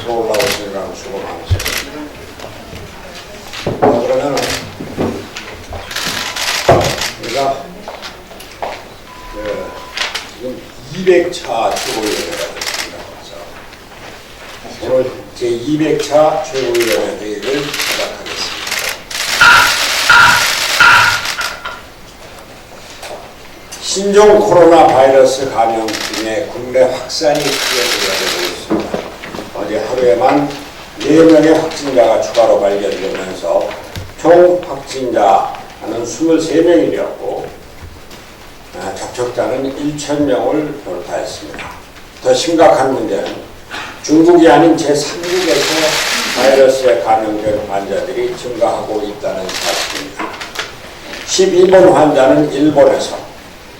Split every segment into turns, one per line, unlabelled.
서울 나오시느라고 수고 많으셨습니다. 그러면 우리가 지금 200차 최고위원회가 됐습니다. 오늘 제200차 최고위원회 회의를 시작하겠습니다. 신종 코로나 바이러스 감염 등의 국내 확산이 크게 우려되고 있습니다. 어제 하루에만 4명의 확진자가 추가로 발견되면서 총 확진자는 23명이 되었고 접촉자는 1,000명을 돌파했습니다. 더 심각한 문제는 중국이 아닌 제3국에서 바이러스에 감염된 환자들이 증가하고 있다는 사실입니다. 12번 환자는 일본에서,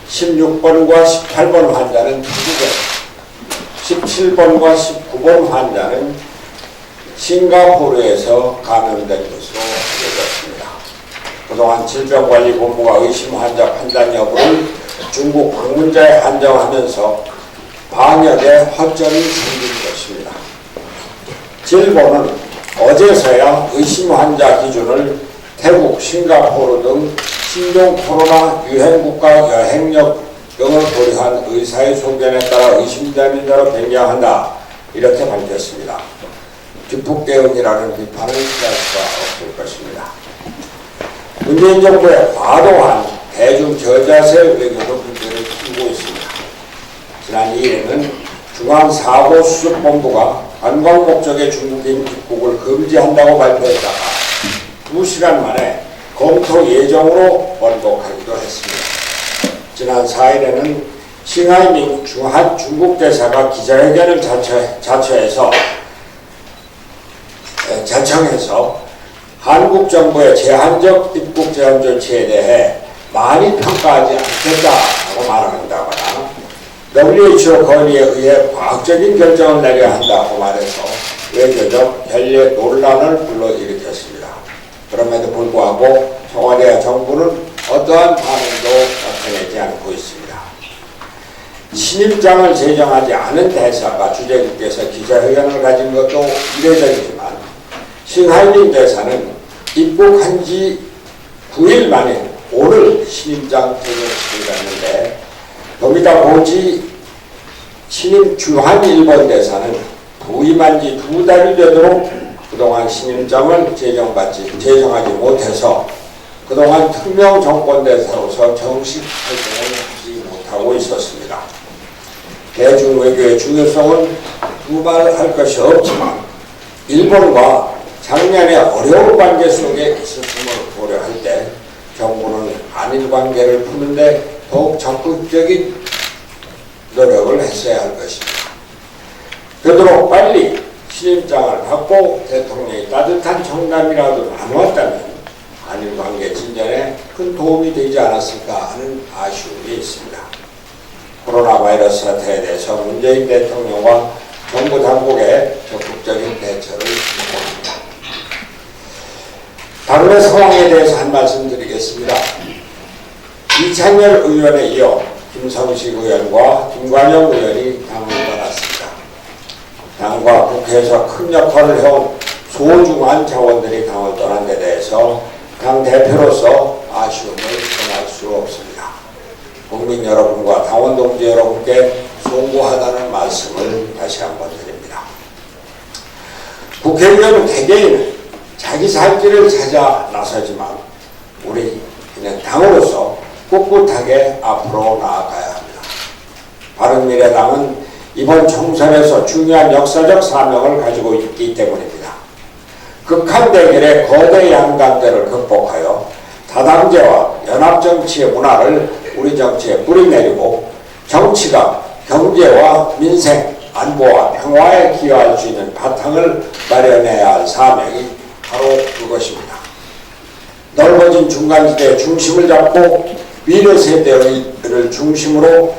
16번과 18번 환자는 미국에서, 17번과 19번 환자는 싱가포르에서 감염된 것으로 알려졌습니다. 그동안 질병관리본부가 의심 환자 판단 여부를 중국 방문자에 한정하면서 방역에 허점이 생긴 것입니다. 질본은 어제서야 의심 환자 기준을 태국, 싱가포르 등 신종 코로나 유행국가 여행력 등을 고려한 의사의 소견에 따라 의심되는 대로 변경한다, 이렇게 밝혔습니다. 뒷북 대응이라는 비판을 피할 수가 없을 것입니다. 문재인 정부의 과도한 대중 저자세 외교도 문제를 키우고 있습니다. 지난 2일에는 중앙사고수습본부가 관광 목적의 중국인 입국을 금지한다고 발표했다가 2시간 만에 검토 예정으로 번복하기도 했습니다. 지난 4일에는 싱하이밍 중한 중국 대사가 기자회견을 자청해서 한국 정부의 제한적 입국 제한 조치에 대해 많이 평가하지 않겠다고 말한다거나 WHO 건의에 의해 과학적인 결정을 내려야 한다고 말해서 외교적 연례 논란을 불러일으켰습니다. 그럼에도 불구하고 청와대와 정부는 어떠한 반응도 나타내지 않고 있습니다. 신입장을 제정하지 않은 대사가 주재국께서 기자회견을 가진 것도 이례적이지만 싱하이밍 대사는 입국한 지 9일 만에 오늘 신임장 제정식을 갔는데, 더미다 보지 신임 주한 일본 대사는 부임한 지 2달이 되도록 그동안 신임장을 제정하지 못해서 그동안 특명 정권대사로서 정식 활동을 하지 못하고 있었습니다. 대중외교의 중요성은 두말할 것이 없지만 일본과 작년에 어려운 관계 속에 있었음을 고려할 때 정부는 한일 관계를 푸는데 더욱 적극적인 노력을 했어야 할 것입니다. 되도록 빨리 신임장을 받고 대통령이 따뜻한 청담이라도 나누었다면 한일 관계 진전에 큰 도움이 되지 않았을까 하는 아쉬움이 있습니다. 코로나 바이러스 사태에 대해서 문재인 대통령과 정부 당국의 적극적인 대처를 요구합니다. 당내 상황에 대해서 한 말씀 드리겠습니다. 이찬열 의원에 이어 김성식 의원과 김관영 의원이 당을 떠났습니다. 당과 국회에서 큰 역할을 해온 소중한 자원들이 당을 떠난 데 대해서 당 대표로서 아쉬움을 전할 수 없습니다. 국민 여러분과 당원 동지 여러분께 송구하다는 말씀을 다시 한번 드립니다. 국회의원 개개인은 자기 살 길을 찾아 나서지만 우리는 당으로서 꿋꿋하게 앞으로 나아가야 합니다. 바른미래당은 이번 총선에서 중요한 역사적 사명을 가지고 있기 때문입니다. 극한 대결의 거대 양강대를 극복하여 다당제와 연합정치의 문화를 우리 정치에 뿌리내리고 정치가 경제와 민생, 안보와 평화에 기여할 수 있는 바탕을 마련해야 할 사명이 바로 그것입니다. 넓어진 중간지대의 중심을 잡고 미래 세대를 중심으로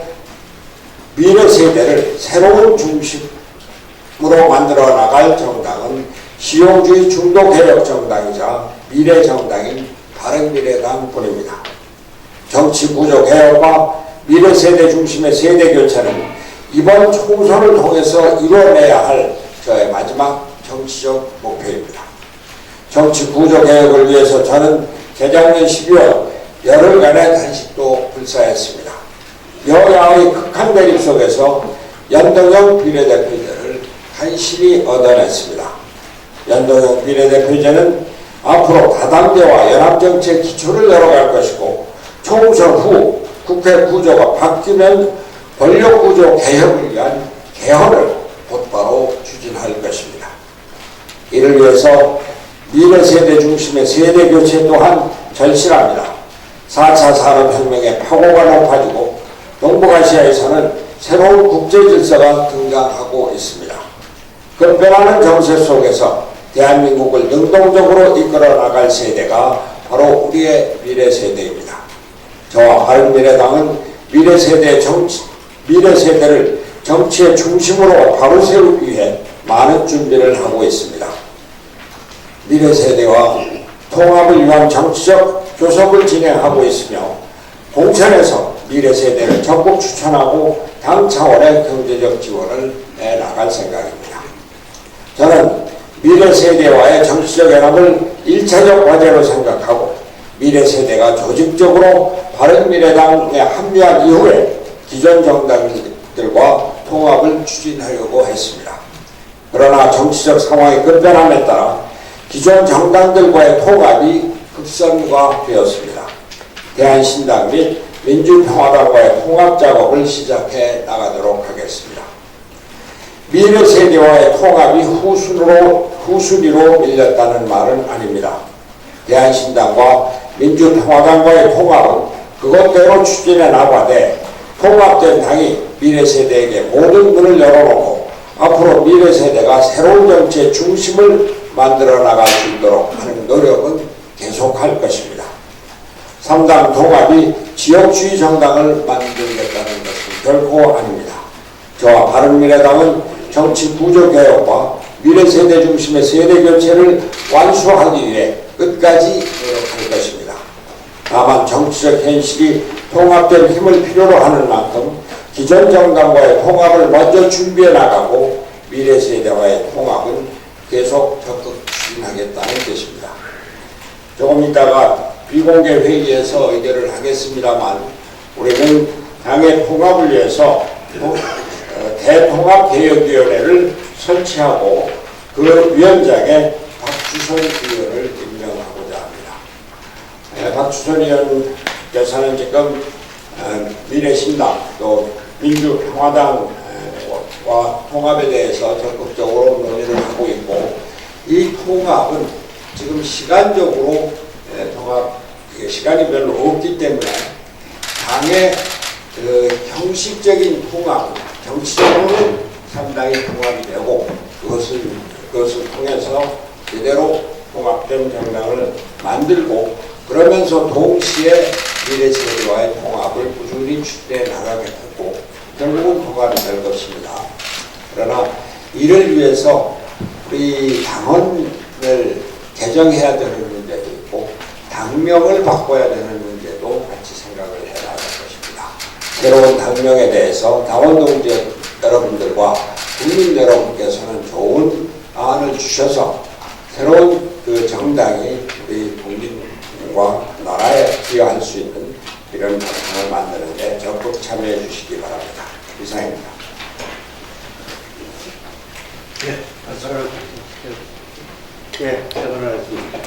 미래 세대를 새로운 중심으로 만들어 나갈 정당은 실용주의 중도 개혁 정당이자 미래 정당인 바른미래당뿐입니다. 정치 구조 개혁과 미래 세대 중심의 세대 교체는 이번 총선을 통해서 이뤄내야 할 저의 마지막 정치적 목표입니다. 정치 구조 개혁을 위해서 저는 재작년 12월 열흘간의 단식도 불사했습니다. 여야의 극한 대립 속에서 연동형 비례대표제를 간신히 얻어냈습니다. 연동형 비례대표제는 앞으로 다당제와 연합정치의 기초를 열어갈 것이고 총선 후 국회 구조가 바뀌면 권력구조 개혁을 위한 개헌을 곧바로 추진할 것입니다. 이를 위해서 미래세대 중심의 세대교체 또한 절실합니다. 4차 산업혁명의 파고가 높아지고 동북아시아에서는 새로운 국제질서가 등장하고 있습니다. 급변하는 정세 속에서 대한민국을 능동적으로 이끌어 나갈 세대가 바로 우리의 미래세대입니다. 저와 바른미래당은 미래세대를 정치의 중심으로 바로 세우기 위해 많은 준비를 하고 있습니다. 미래세대와 통합을 위한 정치적 교섭을 진행하고 있으며 공천에서 미래세대를 적극 추천하고 당 차원의 경제적 지원을 해나갈 생각입니다. 저는 미래세대와의 정치적 연합을 1차적 과제로 생각하고 미래세대가 조직적으로 바른미래당에 합류한 이후에 기존 정당들과 통합을 추진하려고 했습니다. 그러나 정치적 상황의 급변함에 따라 기존 정당들과의 통합이 급선화되었습니다. 대한신당 및 민주평화당과의 통합 작업을 시작해 나가도록 하겠습니다. 미래세대와의 통합이 후순위로 밀렸다는 말은 아닙니다. 대한신당과 민주평화당과의 통합은 그것대로 추진해 나가되 통합된 당이 미래세대에게 모든 문을 열어놓고 앞으로 미래세대가 새로운 정치의 중심을 만들어 나갈 수 있도록 하는 노력은 계속할 것입니다. 3당 통합이 지역주의 정당을 만들겠다는 것은 결코 아닙니다. 저와 바른미래당은 정치 구조 개혁과 미래세대 중심의 세대 교체를 완수하기 위해 끝까지 노력할 것입니다. 다만 정치적 현실이 통합된 힘을 필요로 하는 만큼 기존 정당과의 통합을 먼저 준비해 나가고 미래세대와의 통합은 계속 적극 추진하겠다는 뜻입니다. 조금 있다가 비공개 회의에서 의결을 하겠습니다만 우리는 당의 통합을 위해서 대통합개혁위원회를 설치하고 그 위원장에 박주선 의원을 임명하고자 합니다. 박주선 의원께서는 지금 미래신당 또 민주평화당과 통합에 대해서 적극적으로 논의를 하고 있고 이 통합은 지금 시간적으로 시간이 별로 없기 때문에 당의 형식적인 통합, 정치적으로는 상당히 통합이 되고 그것을 통해서 제대로 통합된 정당을 만들고 그러면서 동시에 미래세대와의 통합을 꾸준히 추진해 나가겠고 결국은 통합이 될 것입니다. 그러나 이를 위해서 우리 당원을 개정해야 되는 문제도 있고 당명을 바꿔야 되는 문제도 같이 생각을 해나갈 것입니다. 새로운 당명에 대해서 당원 동지 여러분들과 국민 여러분께서는 좋은 안을 주셔서 새로운 그 정당이 우리 국민과 나라에 기여할 수 있는 이런 정당을 만드는 데 적극 참여해 주시기 바랍니다. 이상입니다.
네, 대단하겠습니다.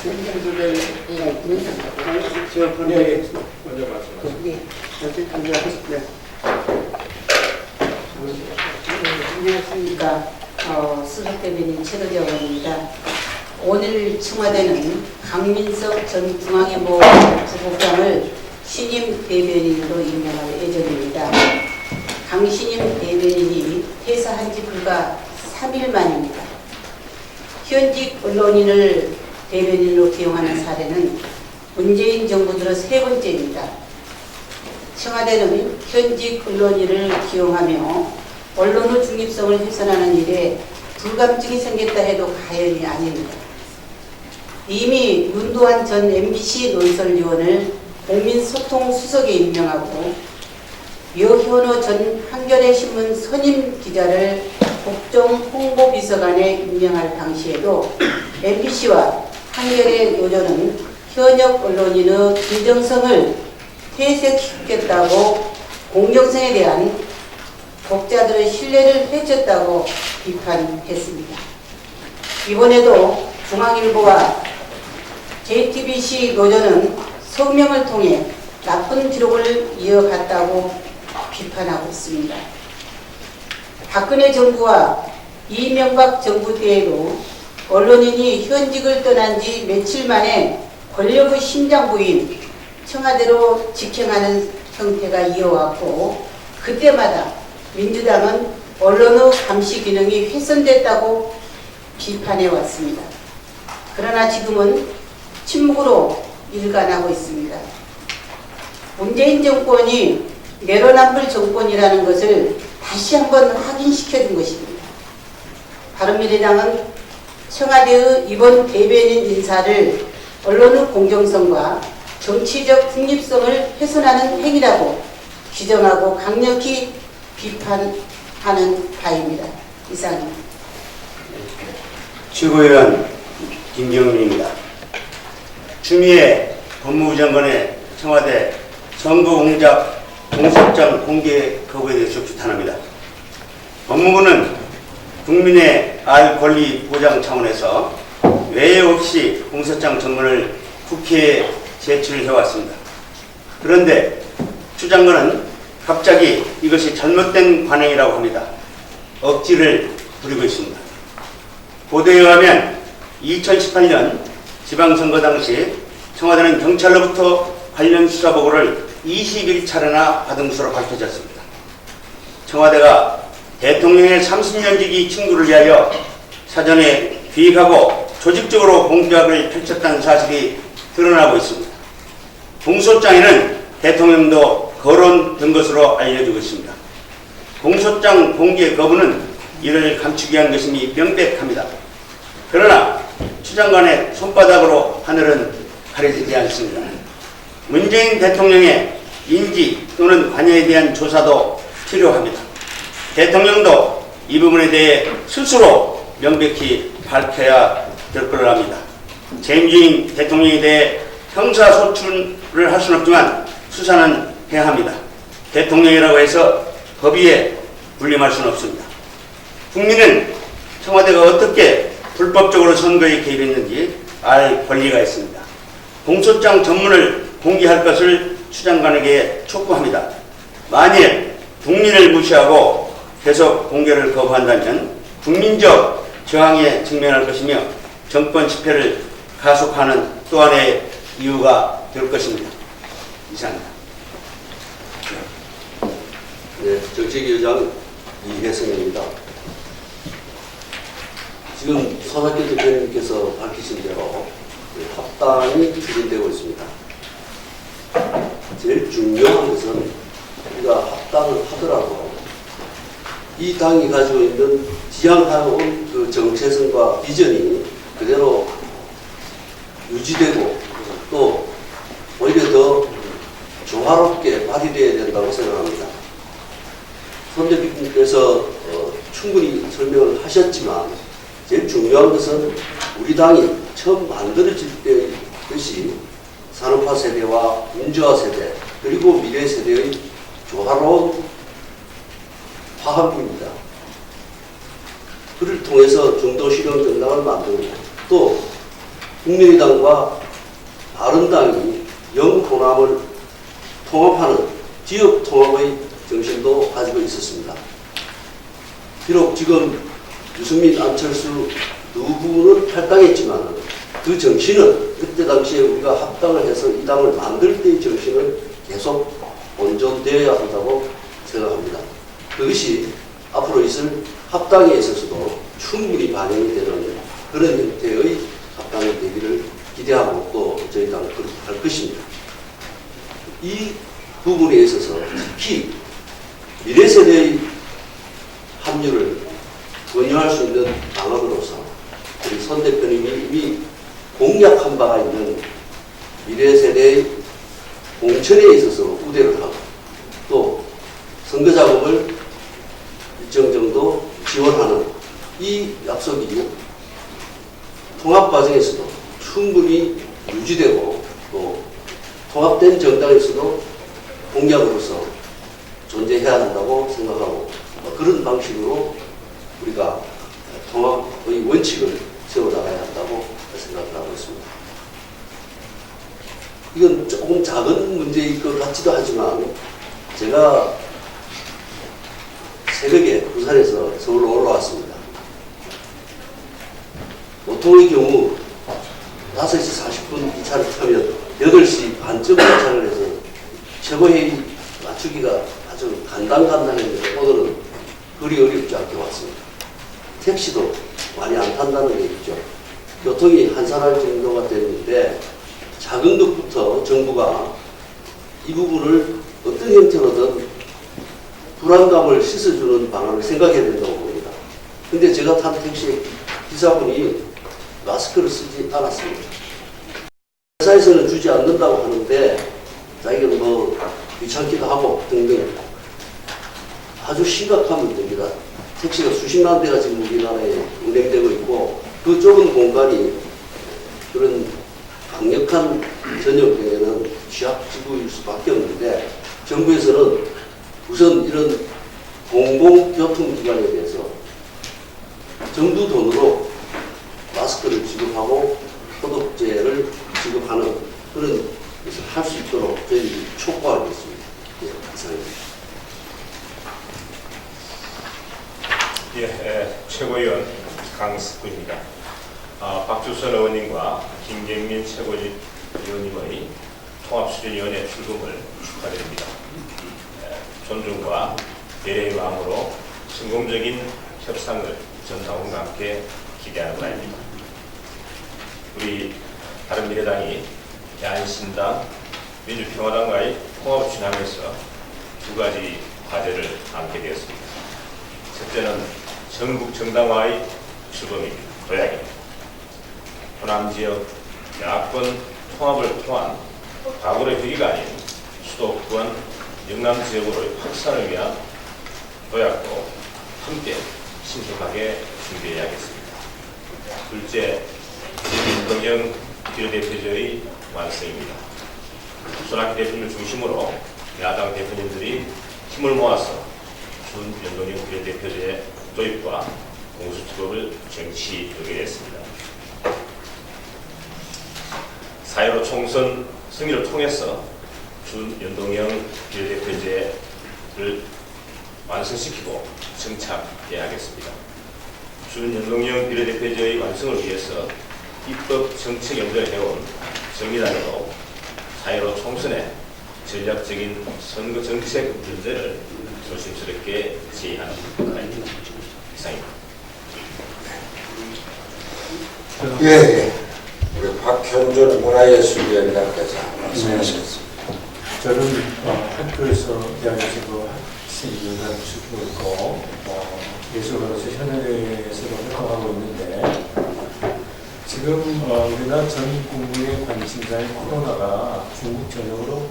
먼저 말씀하세요.
안녕하십니까. 수석 대변인 최도재 의원입니다. 오늘 청와대는 강민석 전 중앙일보 부국장을 신임 대변인으로 임명할 예정입니다. 강 신임 대변인이 퇴사한 지 불과 3일 만입니다. 현직 언론인을 대변인으로 기용하는 사례는 문재인 정부 들어 세 번째입니다. 청와대는 현직 언론인을 기용하며 언론의 중립성을 훼손하는 일에 불감증이 생겼다 해도 과연이 아닙니다. 이미 윤도한 전 MBC 논설위원을 국민소통수석에 임명하고 여현호 전 한겨레신문 선임 기자를 국정 홍보비서관에 임명할 당시에도 MBC와 한겨레 노조는 현역 언론인의 진정성을 퇴색시켰다고 공정성에 대한 독자들의 신뢰를 해쳤다고 비판했습니다. 이번에도 중앙일보와 JTBC 노조는 성명을 통해 나쁜 기록을 이어갔다고 비판하고 있습니다. 박근혜 정부와 이명박 정부 때에도 언론인이 현직을 떠난 지 며칠 만에 권력의 심장부인 청와대로 직행하는 형태가 이어왔고, 그때마다 민주당은 언론의 감시 기능이 훼손됐다고 비판해왔습니다. 그러나 지금은 침묵으로 일관하고 있습니다. 문재인 정권이 내로남불 정권이라는 것을 다시 한번 확인시켜준 것입니다. 바른미래당은 청와대의 이번 대변인 인사를 언론의 공정성과 정치적 중립성을 훼손하는 행위라고 규정하고 강력히 비판하는 바입니다. 이상입니다.
최고위원 김경민입니다. 추미애 법무부 장관의 청와대 선거 공작 공소장 공개 거부에 대해서 규탄합니다. 법무부는 국민의 알 권리 보장 차원에서 외에 없이 공소장 전문을 국회에 제출을 해왔습니다. 그런데 추 장관은 갑자기 이것이 잘못된 관행이라고 합니다. 억지를 부리고 있습니다. 보도에 의하면 2018년 지방선거 당시 청와대는 경찰로부터 관련 수사 보고를 21차례나 받은 것으로 밝혀졌습니다. 청와대가 대통령의 30년지기 친구를 위하여 사전에 기획하고 조직적으로 공작을 펼쳤다는 사실이 드러나고 있습니다. 공소장에는 대통령도 거론된 것으로 알려지고 있습니다. 공소장 공개 거부는 이를 감추기 위한 것임이 명백합니다. 그러나 추 장관의 손바닥으로 하늘은 가려지지 않습니다. 문재인 대통령의 인지 또는 관여에 대한 조사도 필요합니다. 대통령도 이 부분에 대해 스스로 명백히 밝혀야 될 걸로 합니다. 재임 중인 대통령에 대해 형사소출을 할 수는 없지만 수사는 해야 합니다. 대통령이라고 해서 법위에 군림할 수는 없습니다. 국민은 청와대가 어떻게 불법적으로 선거에 개입했는지 알 권리가 있습니다. 공소장 전문을 공개할 것을 추 장관에게 촉구합니다. 만일 국민을 무시하고 계속 공개를 거부한다면 국민적 저항에 직면할 것이며 정권 집회를 가속하는 또 하나의 이유가 될 것입니다. 이상입니다.
네, 정책위의장 이혜성입니다. 지금 손학규 대표님께서 밝히신 대로 합당이 추진되고 있습니다. 제일 중요한 것은 우리가 합당을 하더라도 이 당이 가지고 있는 지향해온 그 정체성과 비전이 그대로 유지되고 또 오히려 더 조화롭게 발휘되어야 된다고 생각합니다. 손 대표님께서 충분히 설명을 하셨지만 제일 중요한 것은 우리 당이 처음 만들어질 때 것이 산업화 세대와 민주화 세대 그리고 미래 세대의 조화로운 화합입니다. 그를 통해서 중도 실용 정당을 만들고 또 국민의당과 바른당이 영호남을 통합하는 지역 통합의 정신도 가지고 있었습니다. 비록 지금 유승민, 안철수 두 분은 탈당했지만 그 정신은 그때 당시에 우리가 합당을 해서 이 당을 만들 때의 정신을 계속 온전되어야 한다고 생각합니다. 그것이 앞으로 있을 합당에 있어서도 충분히 반영이 되는 그런 형태의 합당이 되기를 기대하고 또 저희 당은 그렇게 할 것입니다. 이 부분에 있어서 특히 미래 세대의 합류를 권유할 수 있는 방안으로서 우리 선 대표님이 이미 공약한 바가 있는 미래 세대의 공천에 있어서 우대를 하고 또 선거 자금을 일정 정도 지원하는 이 약속이 통합 과정에서도 충분히 유지되고 또 통합된 정당에서도 공약으로서 존재해야 한다고 생각하고 그런 방식으로 우리가 통합의 원칙을 세워나가야 한다고 생각을 하고 있습니다. 이건 조금 작은 문제일 것 같기도 하지만 제가 새벽에 부산에서 서울로 올라왔습니다. 보통의 경우 5시 40분 이 차를 타면 8시 반쯤 도착을 해서 최고회의 맞추기가 아주 간단했는데 오늘은 그리 어렵지 않게 왔습니다. 택시도 많이 안 탄다는 게 있죠. 교통이 한산할 정도가 됐는데 작은 것부터 정부가 이 부분을 어떤 형태로든 불안감을 씻어주는 방안을 생각해야 된다고 봅니다. 근데 제가 탄 택시 기사분이 마스크를 쓰지 않았습니다. 회사에서는 주지 않는다고 하는데 자기는 뭐 귀찮기도 하고 등등 아주 심각한 문제입니다. 택시가 수십만 대가 지금 우리나라에 운행되고 있고 그 좁은 공간이 그런 강력한 전염병에는 취약지구일 수밖에 없는데 정부에서는 우선 이런 공공교통기관에 대해서 정부 돈으로 마스크를 지급하고 소독제를 지급하는 그런 것을 할 수 있도록 저희들이 촉구하겠습니다. 예, 이상입니다.
예, 최고위원 강석구입니다. 박주선 의원님과 김경민 최고위원님의 통합수련위원회 출범을 축하드립니다. 존중과 배려의 마음으로 성공적인 협상을 전당원과 함께 기대하는 바입니다. 우리 바른미래당이 야한신당, 민주평화당과의 통합을 진행하면서 두 가지 과제를 안게 되었습니다. 첫째는 전국 정당화의 출범입니다. 도약입니다. 호남지역 야권 통합을 통한 과거의 회의가 아닌 수도권 영남 지역으로의 확산을 위한 도약도 함께 신속하게 준비해야겠습니다. 둘째, 윤석열 비례대표제의 완성입니다. 손학규 대표님을 중심으로 야당 대표님들이 힘을 모아서 윤석열 비례대표제 도입과 공수처법을 정치하게 됐습니다. 4.15 총선 승리를 통해서 윤석열 비례대표제를 완성시키고 정착해야 하겠습니다. 윤석열 비례대표제의 완성을 위해서 입법 정책 연구를 해온 정의당으로 4.15 총선에 전략적인 선거 정책 문제를 조심스럽게 제의하는 바입니다. 이상입니다.
예. 우리 박현준 문화예술위원장께서 말씀하셨습니다.
저는 학교에서 대학에서도 학생위원장을 시키고 있고 예술가로서 현역에서도 활동하고 있는데 지금 우리나라 전 국민의 관심사인 코로나가 중국 전역으로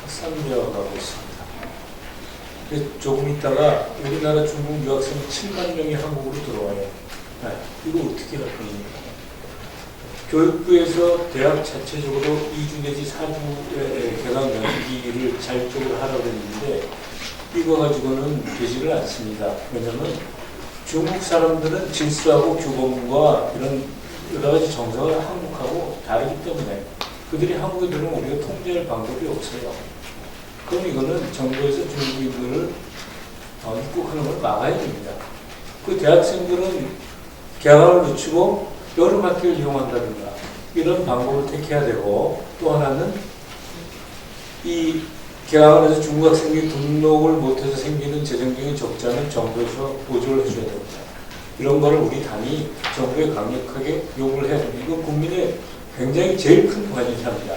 확산되어 가고 있습니다. 조금 있다가 우리나라 중국 유학생 7만 명이 한국으로 들어와요. 이거 어떻게 할 겁니까? 교육부에서 대학 자체적으로 2주 내지 4주의 개강 연기를 자율적으로 하라고 했는데 이거 가지고는 되지를 않습니다. 왜냐하면 중국 사람들은 질서하고 규범과 이런 여러 가지 정서가 한국하고 다르기 때문에 그들이 한국에 들어오면 우리가 통제할 방법이 없어요. 그럼 이거는 정부에서 중국인들을 입국하는 걸 막아야 됩니다. 그 대학생들은 개강을 늦추고 여름학기를 이용한다든가 이런 방법을 택해야 되고 또 하나는 이 개강을 해서 중국 학생이 등록을 못해서 생기는 재정적인 적자는 정부에서 보조를 해줘야 됩니다. 이런 거를 우리 당이 정부에 강력하게 요구를 해야 됩니다. 이건 국민의 굉장히 제일 큰 관심사입니다.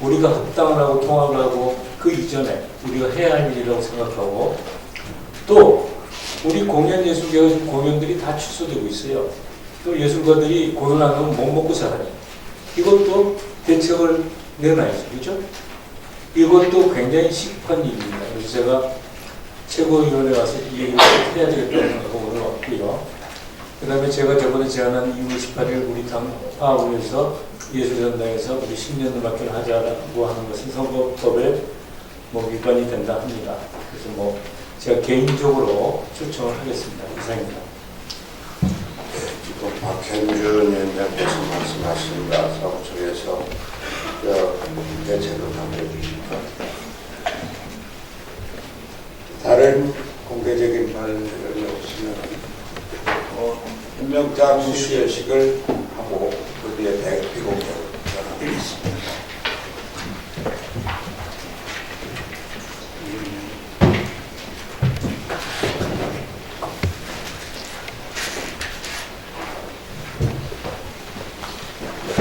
우리가 합당을 하고 통합을 하고 그 이전에 우리가 해야 할 일이라고 생각하고, 또 우리 공연예술계가 지금 공연들이 다 취소되고 있어요. 또 예술가들이 공연 안 하면 못 먹고 살아요. 이것도 대책을 내놔야죠. 그죠? 이것도 굉장히 시급한 일입니다. 그래서 제가 최고위원회 와서 이 얘기를 해야 되겠다고 생각하고 오늘 왔고요. 그 다음에 제가 저번에 제안한 2월 18일 우리 당 파업에서 예술전당에서 우리 10년 음악회를 하자고 하는 것은 선거법에 위반이 된다 합니다. 그래서 제가 개인적으로 초청을 하겠습니다. 이상입니다.
지금 박현준 위원장께서 말씀하십니다. 사무총에서 대책을 담겨 주십니까? 다른 공개적인 말이 없으면 임명장 수여식을 하고 그 뒤에 비공개를 전하겠습니다.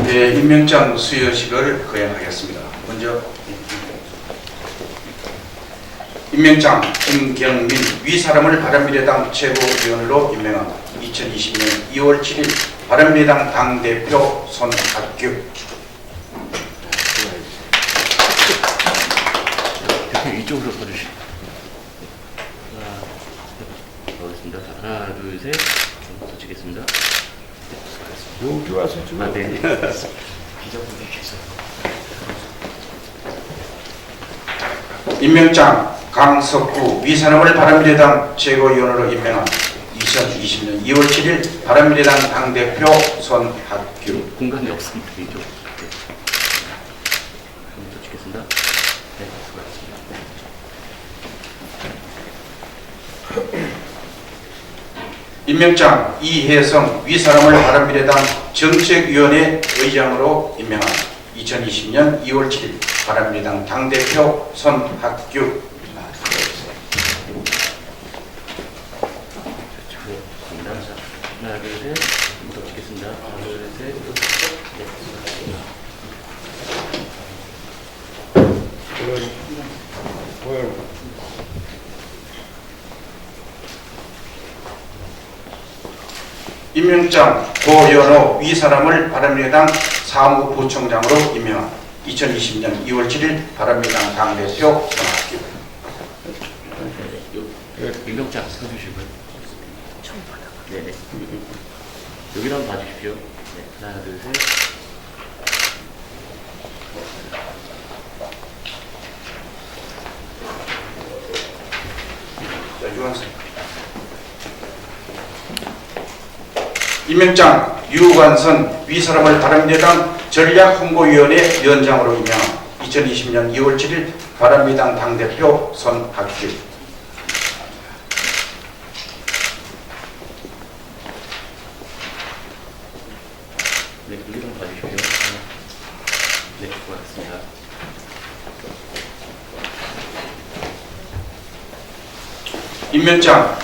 네, 임명장 수여식을 거행하겠습니다. 먼저 임명장 김경민 위사람을 바른미래당 최고위원으로 임명한 2020년 2월 7일 바른미래당 당대표 손학규.
대표 이쪽으로 서주시고. 하겠습니다. 하나, 둘, 셋. 더 치겠습니다.
여기 와서 좀
네.
기자분들께서.
임명장 강석구 위사람을 바른미래당 최고위원으로 임명한 2020년 2월 7일 바른미래당 당대표 손학규.
공간이 없습니다. 이쪽. 네. 더 치겠습니다. 네, 수고하셨습니다.
임명장 이혜성 위사람을 바른미래당 정책위원회 의장으로 임명한 2020년 2월 7일 바른미래당 당대표 손학규.
하나, 둘, 셋. 더 치겠습니다. 하나, 둘, 셋. 네, 수고하셨습니다.
임명장 고연호 위사람을 바른미래당 사무부총장으로 임명한 2020년 2월 7일 바른미래당 당대표 손학규.
임명장 서주시고요. 네네. 여기로 한번 봐주십시오. 네, 하나, 둘, 셋.
자, 유한선. 임명장 유관선 위사람을 바른미래당 전략홍보위원회 위원장으로 임명한 2020년 2월 7일 바른미래당 당대표 손학규.
네, 여기로 한번 봐주십시오. 네, 고맙습니다.
임명장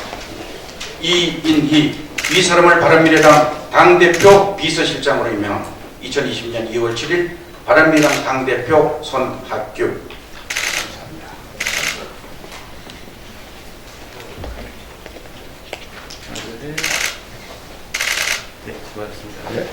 이인희 위사람을 바른미래당 당대표 비서실장으로 임명한 2020년 2월 7일 바른미래당 당대표 손학규.
네, 수고하셨습니다.
네.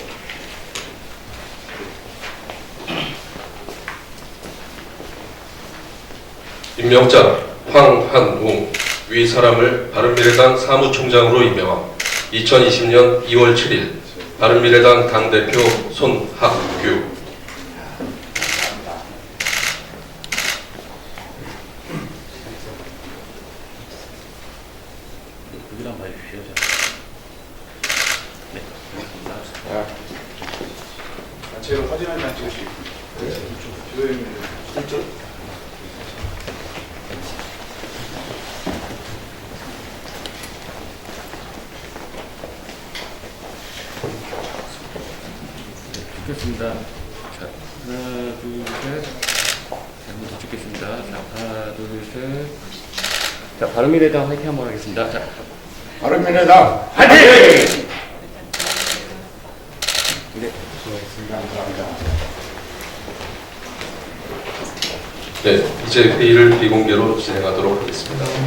임명장 황한웅 위사람을 바른미래당 사무총장으로 임명한 2020년 2월 7일 바른미래당 당대표 손학규.
여기로 한번 봐주십시오. 네, 고맙습니다.
제가 사진 한 장 찍으시고. 조용히.
찍겠습니다. 자, 하나, 둘, 셋. 한번 더 찍겠습니다. 자, 하나, 둘, 셋. 자, 바른미래당 화이팅 한번 하겠습니다. 자,
바른미래당
화이팅! 네,
수고하셨습니다. 감사합니다.
네, 이제 회의를 비공개로 진행하도록 하겠습니다.